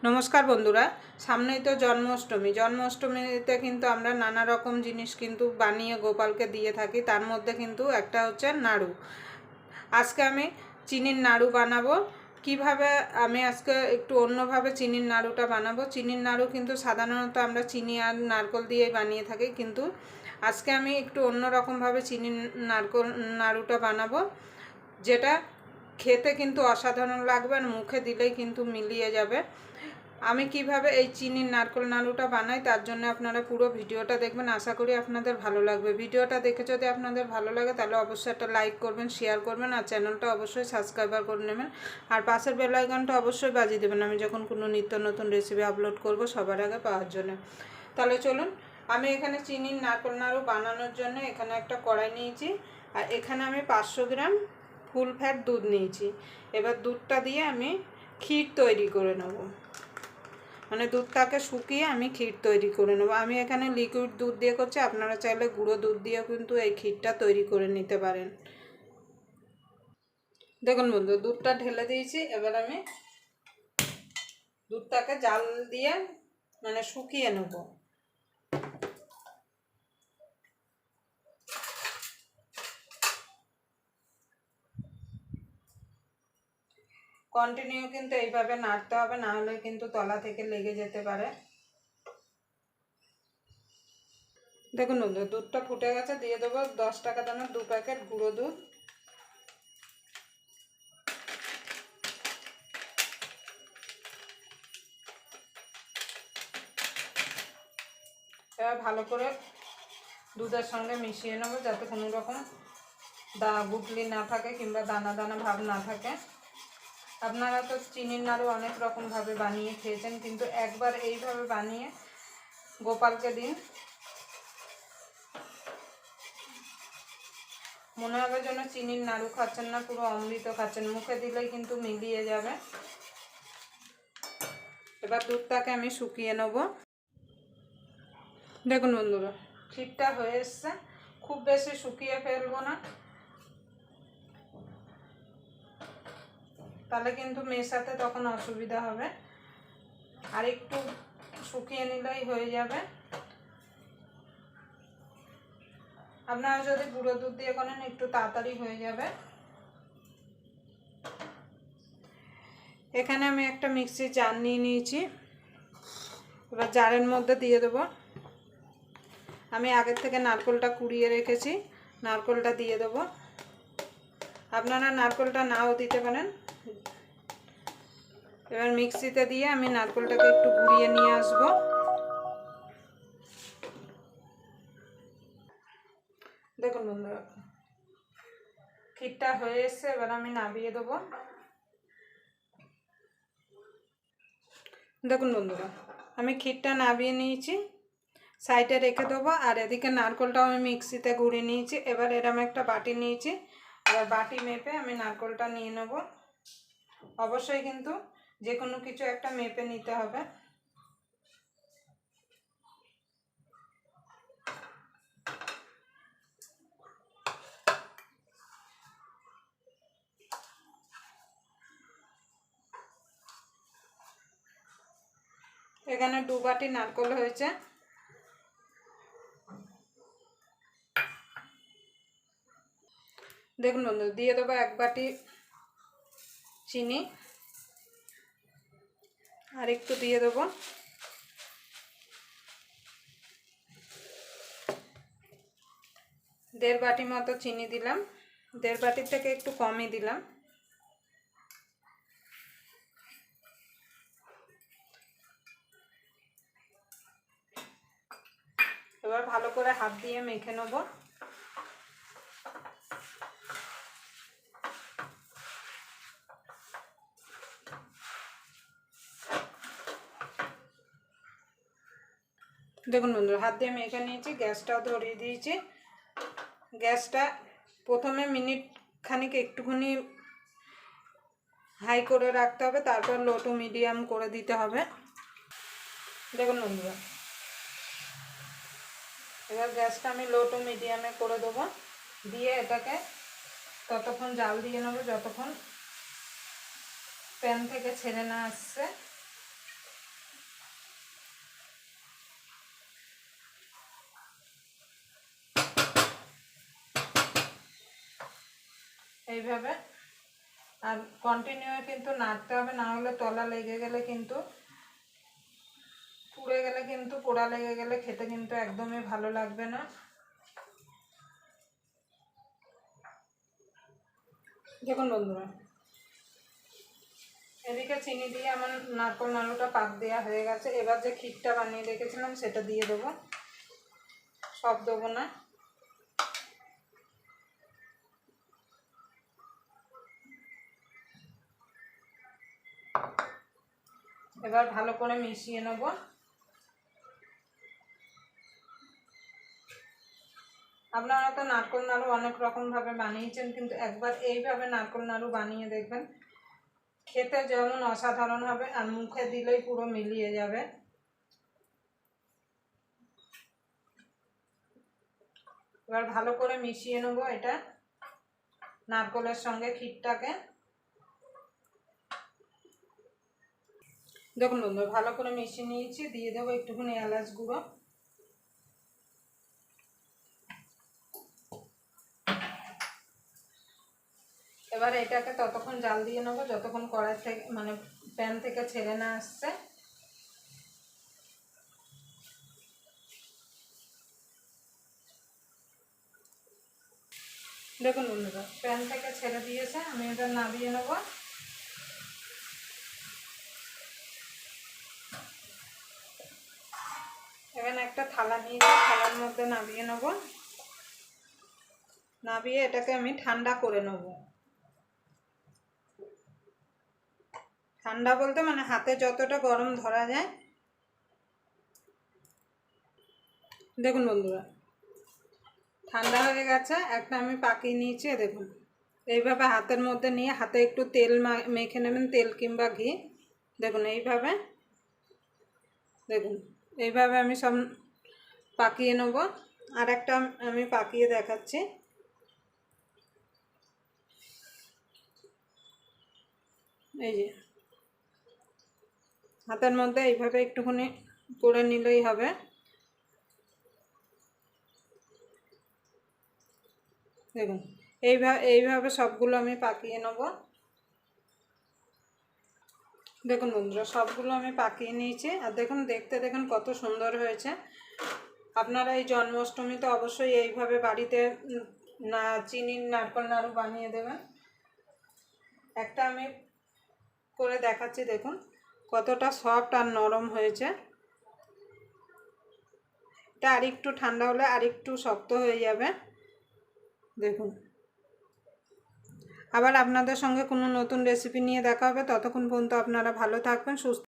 নমস্কার বন্ধুরা, সামনেই তো জন্মাষ্টমীতে কিন্তু আমরা নানা রকম জিনিস কিন্তু বানিয়ে গোপালকে দিয়ে থাকি। তার মধ্যে কিন্তু একটা হচ্ছে নাড়ু। আজকে আমি চিনির নাড়ু বানাবো। কিভাবে আমি আজকে একটু অন্যভাবে চিনির নাড়ুটা বানাবো। চিনির নাড়ু কিন্তু সাধারণত আমরা চিনি আর নারকেল দিয়েই বানিয়ে থাকি, কিন্তু আজকে আমি একটু অন্যরকমভাবে চিনির নাড়ুটা বানাবো, যেটা খেতে কিন্তু অসাধারণ লাগবে আর মুখে দিলেই কিন্তু মিলিয়ে যাবে। আমি কিভাবে এই চিনির নারকেল নাড়ুটা বানাই তার জন্য আপনারা পুরো ভিডিওটা দেখবেন। আশা করি আপনাদের ভালো লাগবে। ভিডিওটা দেখে যদি আপনাদের ভালো লাগে তাহলে অবশ্যই একটা লাইক করবেন, শেয়ার করবেন আর চ্যানেলটা অবশ্যই সাবস্ক্রাইবার করে নেবেন। আর পাশের বেল আইকনটা অবশ্যই বাজিয়ে দেবেন, আমি যখন কোনো নিত্য নতুন রেসিপি আপলোড করব সবার আগে পাওয়ার জন্য। তাহলে চলুন, আমি এখানে চিনির নারকেল নাড়ু বানানোর জন্য এখানে একটা কড়াই নিয়েছি, আর এখানে আমি 500 গ্রাম ফুল ফ্যাট দুধ নিয়েছি। এবার দুধটা দিয়ে আমি ক্ষীর তৈরি করে নেব, মানে দুধটাকে শুকিয়ে আমি ক্ষীর তৈরি করে নেব। আমি এখানে লিকুইড দুধ দিয়ে করছি, আপনারা চাইলে গুঁড়ো দুধ দিয়েও কিন্তু এই ক্ষীরটা তৈরি করে নিতে পারেন। দেখুন বন্ধু, দুধটা ঢেলে দিয়েছি। এবার আমি দুধটাকে জাল দিয়ে মানে শুকিয়ে নেব। কন্টিনিউ কিন্তু এইভাবে নাড়তে হবে, না হলে কিন্তু তলা থেকে লেগে যেতে পারে। দেখুন বন্ধু, দুধটা ফুটে গেছে। দিয়ে দেবো 10 টাকা দামের 2 প্যাকেট গুঁড়ো দুধ। এবার ভালো করে দুধের সঙ্গে মিশিয়ে নেব, যাতে কোনো রকম গুটলি না থাকে কিংবা দানা দানা ভাব না থাকে। আপনারা তো চিনির নাড়ু অনেক রকমভাবে বানিয়ে খেয়েছেন, কিন্তু একবার এইভাবে বানিয়ে গোপালকে দিন, মনে হবে যেন চিনির নাড়ু খাচ্ছেন না, পুরো অমৃত খাচ্ছেন। মুখে দিলেই কিন্তু মিলিয়ে যাবে। এবার দুধটাকে আমি শুকিয়ে নেব। দেখুন বন্ধুরা, ক্ষীরটা হয়ে এসছে। খুব বেশি শুকিয়ে ফেলবো না, তাহলে কিন্তু মেশাতে তখন অসুবিধা হবে। আর একটু শুকিয়ে নিলেই হয়ে যাবে। আপনারা যদি গুঁড়ো দুধ দিয়ে করেন একটু তাড়াতাড়ি হয়ে যাবে। এখানে আমি একটা মিক্সির জার নিয়ে নিয়েছি। এবার জারের মধ্যে দিয়ে দেবো। আমি আগের থেকে নারকেলটা কুড়িয়ে রেখেছি, নারকেলটা দিয়ে দেবো। আপনারা নারকেলটা নাও দিতে পারেন। এবার মিক্সিতে দিয়ে আমি নারকেলটাকে একটু গুঁড়িয়ে নিয়ে আসব। দেখুন বন্ধুরা, ক্ষীরটা হয়ে এসছে। এবার আমি নামিয়ে দেবো। দেখুন বন্ধুরা, আমি ক্ষীরটা নামিয়ে নিয়েছি, সাইডে রেখে দেবো। আর এদিকে নারকেলটাও আমি মিক্সিতে গুঁড়িয়ে নিয়েছি। এবার এরকম একটা বাটি নিয়েছি, এবার বাটি মেপে আমি নারকেলটা নিয়ে নেব। অবশ্যই কিন্তু যে কোনো কিছু একটা মেপে নিতে হবে। এখানে 2 বাটি নারকেল হয়েছে। দেখুন বন্ধু, দিয়ে দেবো 1 বাটি চিনি, আর একটু দিয়ে দেবো। দেড় বাটি মতো চিনি দিলাম, 1.5 বাটির থেকে একটু কমই দিলাম। এবার ভালো করে হাত দিয়ে মেখে নেব। দেখুন বন্ধুরা, হাত দিয়ে মেখে নিয়েছি। গ্যাসটাও ধরিয়ে দিয়েছি। গ্যাসটা প্রথমে মিনিট খানিক একটুখানি হাই করে রাখতে হবে, তারপর লো টু মিডিয়াম করে দিতে হবে। দেখুন বন্ধুরা, এবার গ্যাসটা আমি লো টু মিডিয়ামে করে দেবো। দিয়ে এটাকে ততক্ষণ জাল দিয়ে নেবো যতক্ষণ প্যান থেকে ছেড়ে না আসছে। এইভাবে। আর কন্টিনিউ কিন্তু নাড়তে হবে, না হলে তলা লেগে গেলে কিন্তু পুড়ে গেলে কিন্তু পোড়া লেগে গেলে খেতে কিন্তু একদমই ভালো লাগবে না। দেখুন বন্ধুরা, এদিকে চিনি দিয়ে আমার নারকোল নাড়ুটা পাক দেওয়া হয়ে গেছে। এবার যে ক্ষীরটা বানিয়ে রেখেছিলাম সেটা দিয়ে দেবো, সব দেবো না। এবার ভালো করে মিশিয়ে নেব। আপনারা তো নারকোল নাড়ু অনেক রকমভাবে বানিয়েছেন, কিন্তু একবার এইভাবে নারকোল নাড়ু বানিয়ে দেখবেন, খেতে যেমন অসাধারণ হবে আর মুখে দিলেই পুরো মিলিয়ে যাবে। এবার ভালো করে মিশিয়ে নেব এটা নারকোলের সঙ্গে ক্ষীরটাকে। দেখুন বন্ধু, ভালো করে মিশিয়ে নিয়েছি। দিয়ে দেবো একটুখানি এলাচ গুঁড়ো। এবার এটাকে ততক্ষণ জাল দিয়ে নেবো যতক্ষণ কড়াই থেকে মানে প্যান থেকে ছেড়ে না আসছে। দেখুন বন্ধুরা, প্যান থেকে ছেড়ে দিয়েছে, আমি এটা নামিয়ে নেব। এখানে একটা থালা নিয়েছি, থালার মধ্যে নামিয়ে নেব। নামিয়ে এটাকে আমি ঠান্ডা করে নেব। ঠান্ডা বলতে মানে হাতে যতটা গরম ধরা যায়। দেখুন বন্ধুরা, ঠান্ডা হয়ে গেছে। একটা আমি পাকিয়ে নিয়েছি, দেখুন এইভাবে হাতের মধ্যে নিয়ে হাতে একটু তেল মেখে নেবেন, তেল কিংবা ঘি। দেখুন এইভাবে, দেখুন এইভাবে আমি সব পাকিয়ে নেব। আর একটা আমি পাকিয়ে দেখাচ্ছি। এই যে হাতের মধ্যে এইভাবে একটুখানি করে নিলেই হবে। দেখুন এইভাবে সবগুলো আমি পাকিয়ে নেব। দেখুন বন্ধুরা, সবগুলো আমি পাকিয়ে নিয়েছি। আর দেখুন দেখতে দেখুন কত সুন্দর হয়েছে। আপনারা এই জন্মাষ্টমীতে অবশ্যই এইভাবে বাড়িতে না চিনির নারকেল নাড়ু বানিয়ে দেবেন। একটা আমি করে দেখাচ্ছি, দেখুন কতটা সফট আর নরম হয়েছে। এটা আরেকটু ঠান্ডা হলে আরেকটু শক্ত হয়ে যাবে। দেখুন, আবার আপনাদের সঙ্গে কোনো নতুন রেসিপি নিয়ে দেখা হবে। ততক্ষণ পর্যন্ত আপনারা ভালো থাকবেন, সুস্থ